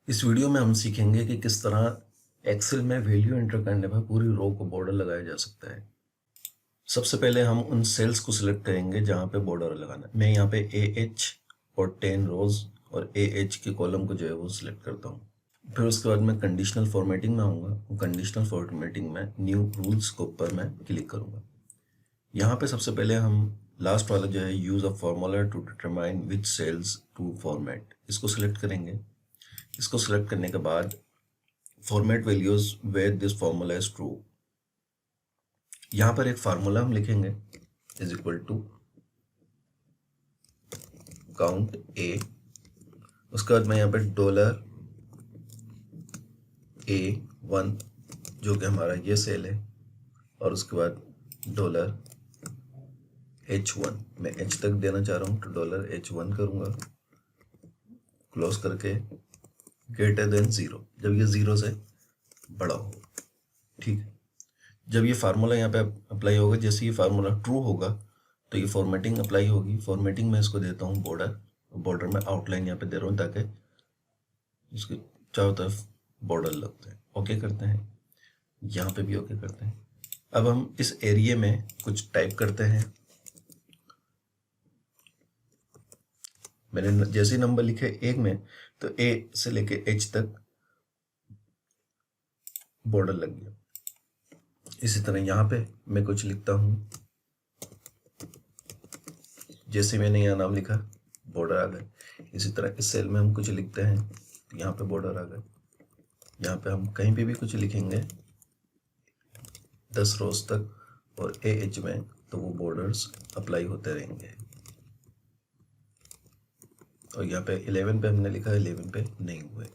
इस वीडियो में हम सीखेंगे कि किस तरह एक्सेल में वैल्यू एंटर करने पर पूरी रो को बॉर्डर लगाया जा सकता है। सबसे पहले हम उन सेल्स को सिलेक्ट करेंगे जहां पे बॉर्डर लगाना है। मैं यहाँ पे AH और 10 रोज और AH के कॉलम को जो है वो सिलेक्ट करता हूँ। फिर उसके बाद मैं कंडीशनल फॉर्मेटिंग में आऊँगा। कंडीशनल फॉर्मेटिंग में न्यू रूल्स के ऊपर मैं क्लिक करूँगा। यहाँ पे सबसे पहले हम लास्ट वाला जो है use a formula to determine which cells to format, इसको सिलेक्ट करेंगे। इसको सिलेक्ट करने के बाद format values where this formula is true, यहां पर एक फार्मूला हम लिखेंगे is equal to count A. उसके बाद मैं यहाँ पे $A1 जो कि हमारा ये सेल है, और उसके बाद $H1, मैं H तक देना चाह रहा हूँ तो $H1 करूंगा, क्लोज करके ग्रेटर देन 0, जब ये 0 से बड़ा हो। ठीक है, जब ये फार्मूला यहाँ पे अप्लाई होगा, जैसे ये फार्मूला ट्रू होगा तो ये फॉर्मेटिंग अप्लाई होगी। फॉर्मेटिंग में इसको देता हूँ बॉर्डर, बॉर्डर में आउटलाइन यहाँ पे दे रहा हूँ ताकि इसके चारों तरफ बॉर्डर लगते हैं। ओके करते हैं, यहाँ पे भी ओके करते हैं। अब हम इस एरिया में कुछ टाइप करते हैं। मैंने जैसे नंबर लिखे 1 में तो A से लेके H तक बॉर्डर लग गया। इसी तरह यहाँ पे मैं कुछ लिखता हूँ, जैसे मैंने यहाँ नाम लिखा बॉर्डर आ गए। इसी तरह इस सेल में हम कुछ लिखते हैं तो यहाँ पे बॉर्डर आ गए। यहाँ पे हम कहीं पे भी कुछ लिखेंगे 10 रोज तक और AH में तो वो बॉर्डर्स अप्लाई होते रहेंगे। और यहाँ पे 11 पे हमने लिखा, 11 पे नहीं हुए।